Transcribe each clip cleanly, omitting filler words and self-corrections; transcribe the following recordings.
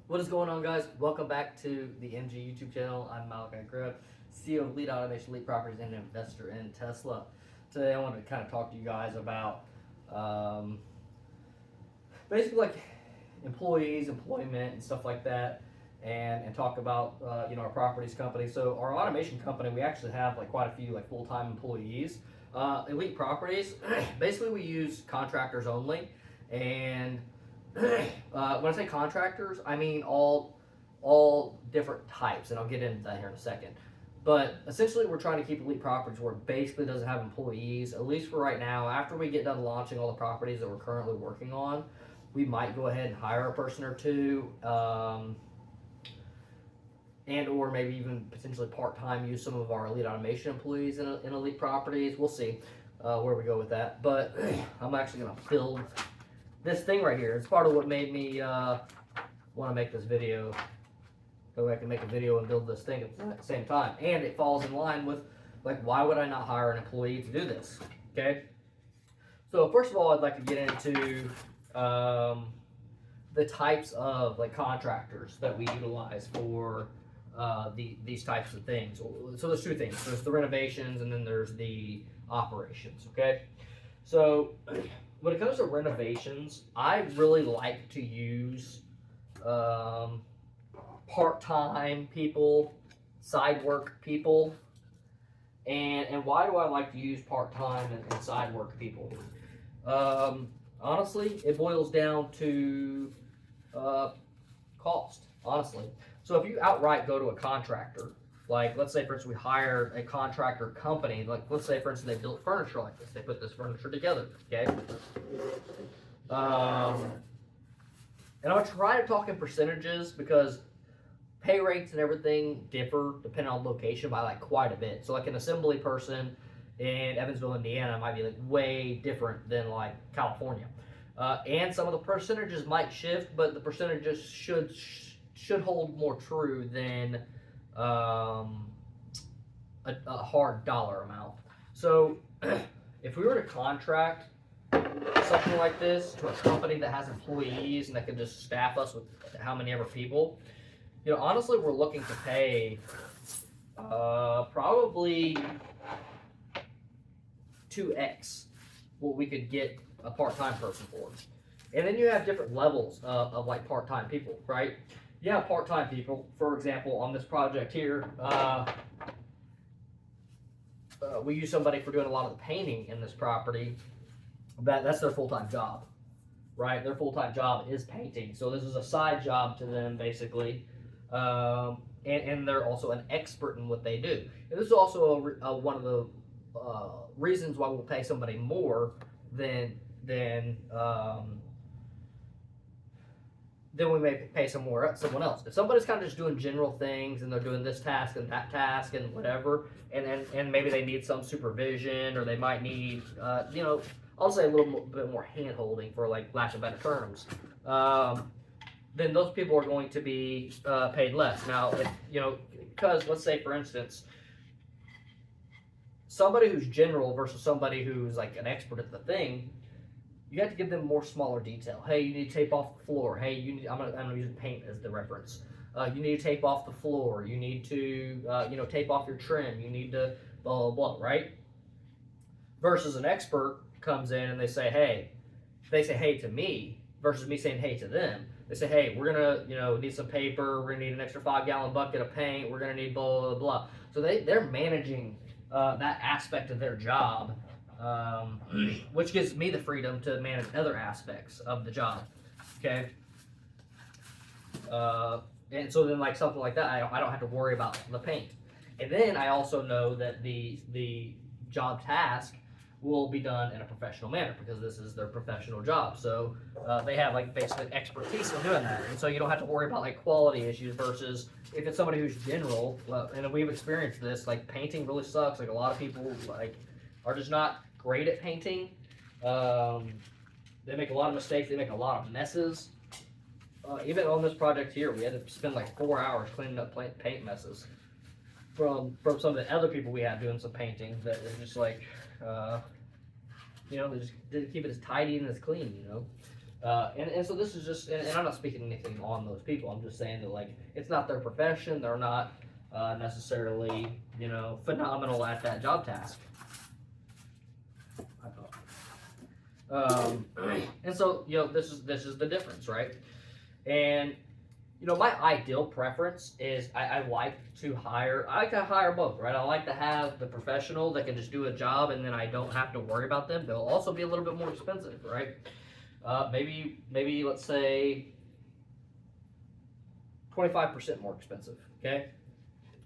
What is going on, guys? Welcome back to the MG YouTube channel. I'm Malachi Grubb, CEO of Lead Automation, Lead Properties, and investor in Tesla. Today I want to kind of talk to you guys about basically like employees, employment, and stuff like that, and talk about our properties company. So our automation company, we actually have like quite a few like full-time employees. Elite Properties, basically we use contractors only, and when I say contractors, I mean all different types, and I'll get into that here in a second. But essentially, we're trying to keep Elite Properties where it basically doesn't have employees, at least for right now. After we get done launching all the properties that we're currently working on, we might go ahead and hire a person or two, and or maybe even potentially part-time use some of our Elite Automation employees in Elite Properties. We'll see where we go with that. But I'm actually going to build this thing right here. It's part of what made me want to make this video. So I can make a video and build this thing at the same time. And it falls in line with, like, why would I not hire an employee to do this? Okay? So first of all, I'd like to get into the types of, like, contractors that we utilize for these types of things. So there's two things. There's the renovations and then there's the operations, okay? So when it comes to renovations, I really like to use part-time people, side work people. And why do I like to use part-time and side work people? Honestly, it boils down to cost, honestly. So if you outright go to a contractor, like let's say for instance we hire a contractor company, like let's say for instance they built furniture like this, they put this furniture together, okay? And I'll try to talk in percentages because pay rates and everything differ depending on location by like quite a bit. So like an assembly person in Evansville, Indiana might be like way different than like California. And some of the percentages might shift, but the percentages should hold more true than a hard dollar amount. So if we were to contract something like this to a company that has employees and that can just staff us with how many ever people, honestly, we're looking to pay probably 2x what we could get a part-time person for. And then you have different levels of like part-time people, right? You have part-time people, for example, on this project here, we use somebody for doing a lot of the painting in this property. That's their full-time job, right? Their full-time job is painting. So this is a side job to them, basically. And they're also an expert in what they do. And this is also one of the reasons why we'll pay somebody more than we may pay someone else. If somebody's kind of just doing general things and they're doing this task and that task and whatever, and maybe they need some supervision or they might need, I'll say a little bit more hand-holding for like lack of better terms, then those people are going to be paid less. Now, because let's say for instance, somebody who's general versus somebody who's like an expert at the thing, you have to give them more smaller detail. Hey, you need to tape off the floor. Hey, I'm gonna use paint as the reference. You need to tape off the floor. You need to tape off your trim. You need to blah blah blah, right? Versus an expert comes in and they say hey to me versus me saying hey to them. They say, hey, we're gonna need some paper. We're gonna need an extra 5-gallon bucket of paint. We're gonna need blah blah blah. So they're managing that aspect of their job. Which gives me the freedom to manage other aspects of the job, okay? And so then like something like that, I don't have to worry about the paint. And then I also know that the job task will be done in a professional manner because this is their professional job. So they have like basically expertise in doing that. And so you don't have to worry about like quality issues versus if it's somebody who's general, and we've experienced this, like painting really sucks. Like a lot of people like are just not great at painting. They make a lot of mistakes. They make a lot of messes. Even on this project here, we had to spend like 4 hours cleaning up paint messes from some of the other people we had doing some painting that is just like, they just didn't keep it as tidy and as clean, And so this is just, and I'm not speaking anything on those people. I'm just saying that like it's not their profession. They're not necessarily phenomenal at that job task. And so this is the difference, right? And my ideal preference is I like to hire both, right? I like to have the professional that can just do a job and then I don't have to worry about them. They'll also be a little bit more expensive, right? Maybe let's say 25% more expensive, okay?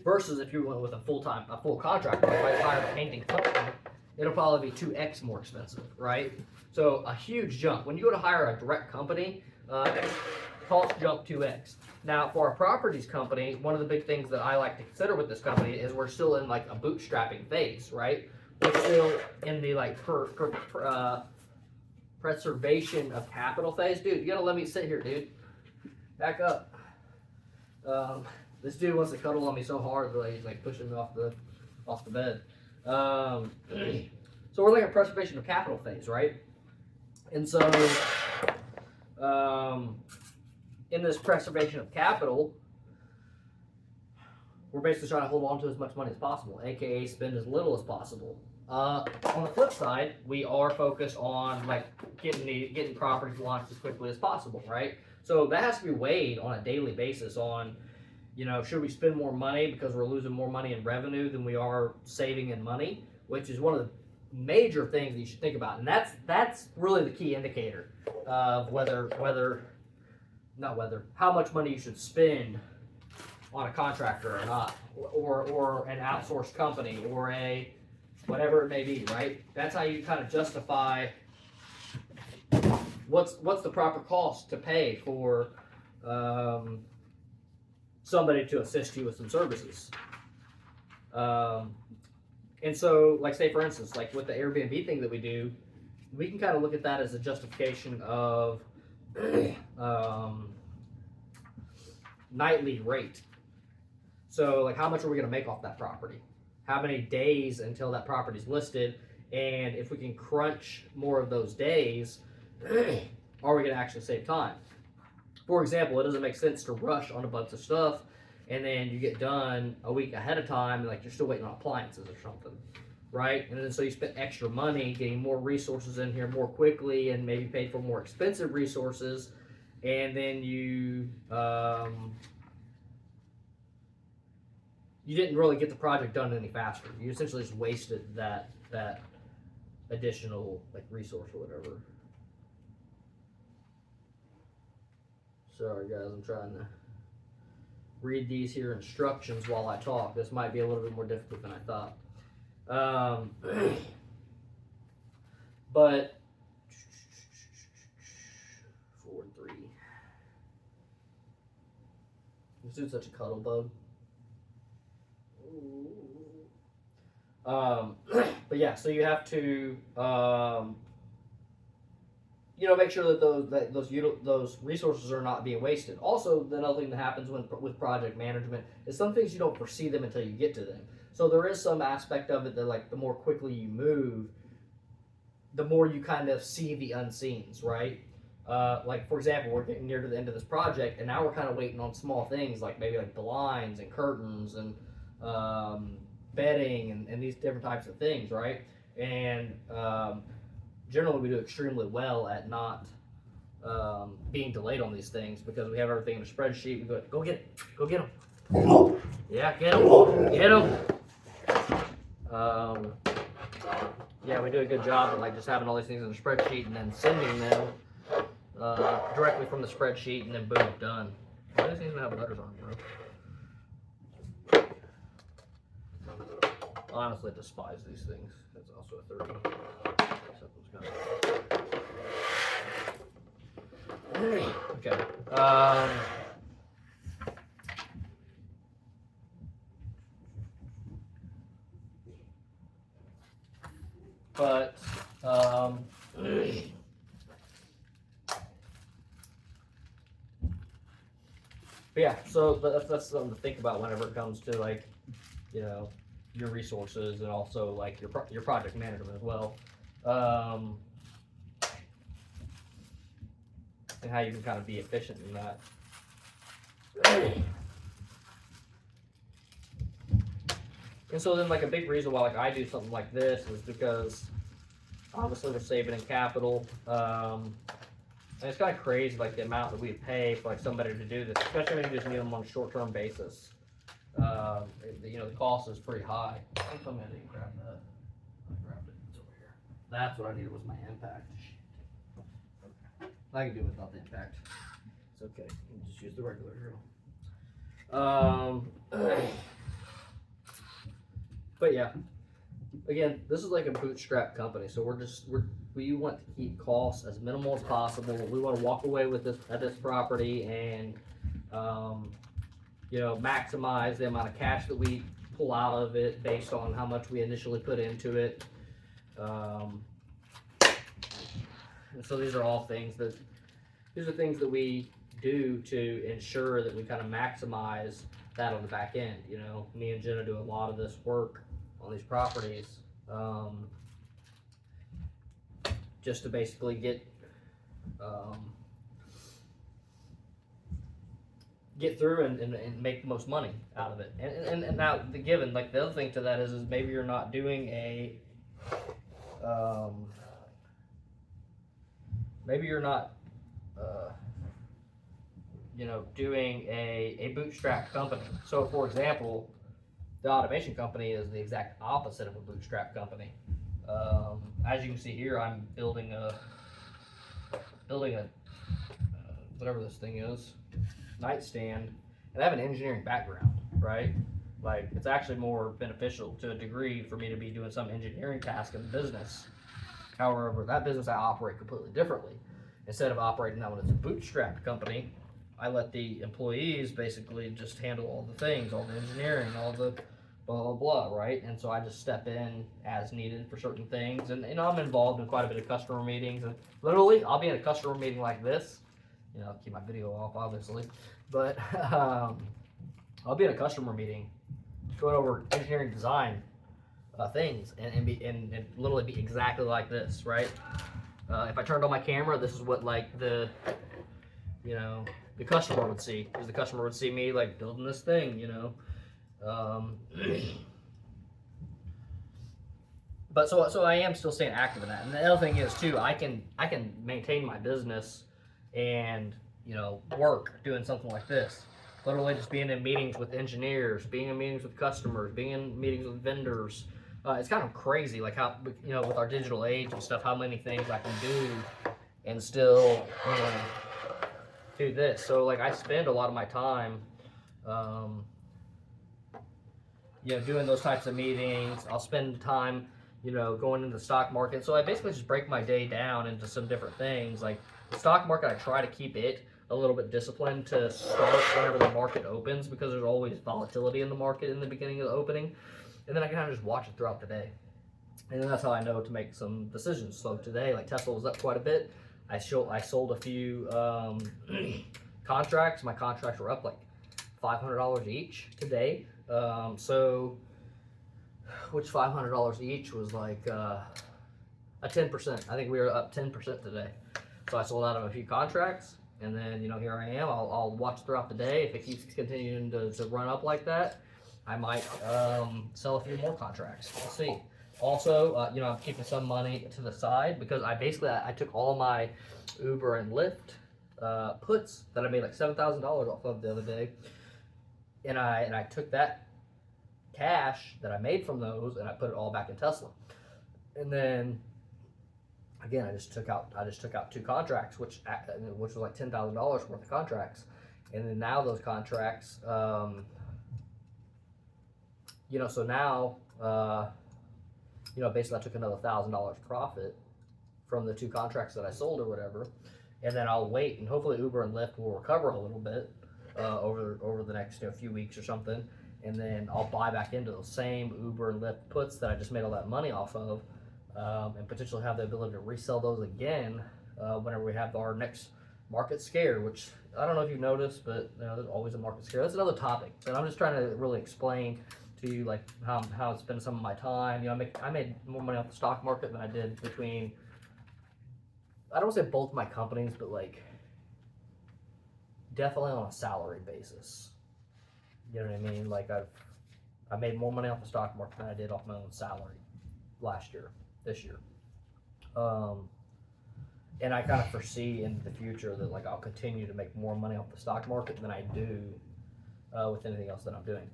Versus if you went with a full contractor, like if I hired a painting company, it'll probably be 2x more expensive, right? So a huge jump. When you go to hire a direct company, costs jump 2x. Now, for a properties company, one of the big things that I like to consider with this company is we're still in like a bootstrapping phase, right? We're still in the like preservation of capital phase. Dude, you gotta let me sit here, dude. Back up. This dude wants to cuddle on me so hard that he's like pushing me off the bed. So we're like a preservation of capital phase, right? And so in this preservation of capital, we're basically trying to hold on to as much money as possible, aka spend as little as possible. On the flip side, we are focused on like getting properties launched as quickly as possible, right? So that has to be weighed on a daily basis on, should we spend more money because we're losing more money in revenue than we are saving in money, which is one of the major things that you should think about. And that's really the key indicator of how much money you should spend on a contractor or not, or an outsourced company, or a whatever it may be, right? That's how you kind of justify what's the proper cost to pay for somebody to assist you with some services. And so, like, say for instance, like with the Airbnb thing that we do, we can kind of look at that as a justification of nightly rate. So, like, how much are we going to make off that property? How many days until that property's listed? And if we can crunch more of those days, are we going to actually save time? For example, it doesn't make sense to rush on a bunch of stuff and then you get done a week ahead of time and like you're still waiting on appliances or something, right? And then so you spent extra money getting more resources in here more quickly and maybe paid for more expensive resources, and then you didn't really get the project done any faster. You essentially just wasted that additional like resource or whatever. Sorry guys, I'm trying to read these here instructions while I talk. This might be a little bit more difficult than I thought. But 4-3. This dude's such a cuddle bug. But yeah, so you have to make sure that those resources are not being wasted. Also, another thing that happens with project management is some things you don't foresee them until you get to them. So there is some aspect of it that like the more quickly you move, the more you kind of see the unseens, right? Like for example, we're getting near to the end of this project, and now we're kind of waiting on small things like maybe like blinds and curtains and bedding and these different types of things, right? And generally we do extremely well at not being delayed on these things because we have everything in a spreadsheet. We go get it, go get them. Yeah, get them. Yeah, we do a good job of like just having all these things in a spreadsheet and then sending them directly from the spreadsheet, and then boom, done. Why does it even have letters on it, bro? I honestly despise these things. That's also a 30. Okay. But yeah, so that's something to think about whenever it comes to like, your resources and also like your project management as well. and how you can kind of be efficient in that. And so then, like, a big reason why, like, I do something like this is because obviously we're saving in capital, and it's kind of crazy, like, the amount that we pay for, like, somebody to do this, especially when you just need them on a short-term basis. You know, the cost is pretty high. I think somebody didn't grab that. I grabbed it. It's over here. That's what I needed, was my impact. I can do it without the impact. It's okay. You can just use the regular drill. But yeah, again, this is like a bootstrap company, so we want to keep costs as minimal as possible. We want to walk away with this property and you know, maximize the amount of cash that we pull out of it based on how much we initially put into it. And so these are things that we do to ensure that we kind of maximize that on the back end. You know, me and Jenna do a lot of this work on these properties, just to basically get through and make the most money out of it. And now the other thing to that is maybe you're not doing a maybe you're not you know, doing a bootstrap company. So for example, the automation company is the exact opposite of a bootstrap company. As you can see here, I'm building a whatever this thing is, nightstand, and I have an engineering background, right? Like, it's actually more beneficial to a degree for me to be doing some engineering task in the business. However, that business I operate completely differently. Instead of operating that one as a bootstrap company, I let the employees basically just handle all the things, all the engineering, all the blah, blah, blah, right? And so I just step in as needed for certain things. And you know, I'm involved in quite a bit of customer meetings. And literally, I'll be in a customer meeting like this. You know, I'll keep my video off, obviously. But I'll be in a customer meeting going over engineering design things and literally be exactly like this, right? If I turned on my camera, this is what, like, the customer would see, because the customer would see me, like, building this thing, you know. But so I am still staying active in that. And the other thing is too, I can maintain my business and, you know, work doing something like this. Literally just being in meetings with engineers, being in meetings with customers, being in meetings with vendors. It's kind of crazy, like, how, you know, with our digital age and stuff, how many things I can do and still, you know, do this. So, like, I spend a lot of my time, you know, doing those types of meetings. I'll spend time, you know, going into the stock market. So I basically just break my day down into some different things. Like, the stock market, I try to keep it a little bit disciplined to start whenever the market opens, because there's always volatility in the market in the beginning of the opening. And then I can kind of just watch it throughout the day. And then that's how I know to make some decisions. So today, like, Tesla was up quite a bit. I sold a few contracts. My contracts were up like $500 each today. So, which $500 each was like a 10%. I think we were up 10% today. So I sold out of a few contracts, and then, you know, here I am. I'll watch throughout the day. If it keeps continuing to run up like that, I might sell a few more contracts. We'll see. Also, you know, I'm keeping some money to the side because I took all my Uber and Lyft puts that I made like $7,000 off of the other day, and I took that cash that I made from those and I put it all back in Tesla. And then again, I just took out 2 contracts, which was like $10,000 worth of contracts, and then now those contracts, you know, so now, you know, basically I took another $1,000 profit from the 2 contracts that I sold or whatever, and then I'll wait, and hopefully Uber and Lyft will recover a little bit over the next, you know, few weeks or something, and then I'll buy back into those same Uber and Lyft puts that I just made all that money off of, and potentially have the ability to resell those again whenever we have our next market scare, which I don't know if you've noticed, but you know, there's always a market scare. That's another topic, and I'm just trying to really explain to you, like, how it's been some of my time. You know, I made more money off the stock market than I did between, I don't say both my companies, but like definitely on a salary basis. You know what I mean? Like I made more money off the stock market than I did off my own salary this year. And I kind of foresee into the future that like I'll continue to make more money off the stock market than I do with anything else that I'm doing.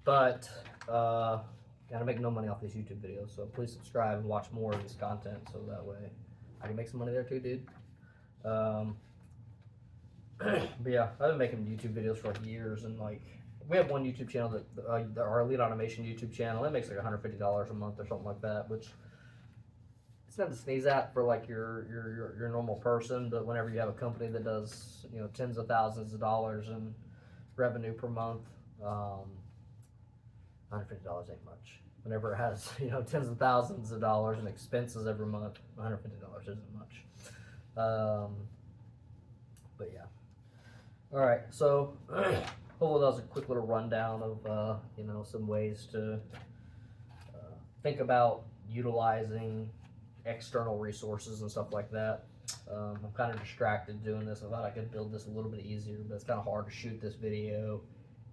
But gotta make no money off these YouTube videos, so please subscribe and watch more of this content so that way I can make some money there too, dude. But yeah, I've been making YouTube videos for like years, and like we have one YouTube channel that our lead automation YouTube channel, it makes like $150 a month or something like that, which it's not to sneeze at for like your normal person, but whenever you have a company that does, you know, tens of thousands of dollars in revenue per month, $150 ain't much. Whenever it has, you know, tens of thousands of dollars in expenses every month, $150 isn't much. But yeah. All right, so hopefully that was a quick little rundown of you know, some ways to think about utilizing external resources and stuff like that. I'm kind of distracted doing this. I thought I could build this a little bit easier, but it's kind of hard to shoot this video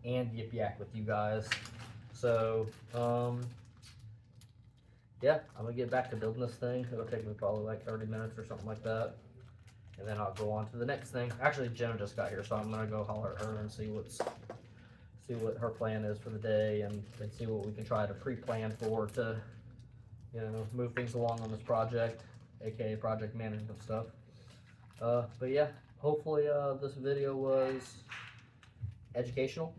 and yip yak with you guys. So yeah, I'm gonna get back to building this thing. It'll take me probably like 30 minutes or something like that, and then I'll go on to the next thing. Actually, Jenna just got here, so I'm gonna go holler at her and see what her plan is for the day, and see what we can try to pre-plan for to, you know, move things along on this project, aka project management stuff. But yeah, hopefully this video was educational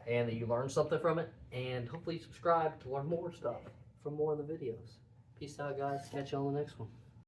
and that you learned something from it, and hopefully you subscribe to learn more stuff from more of the videos. Peace out, guys. Catch you on the next one.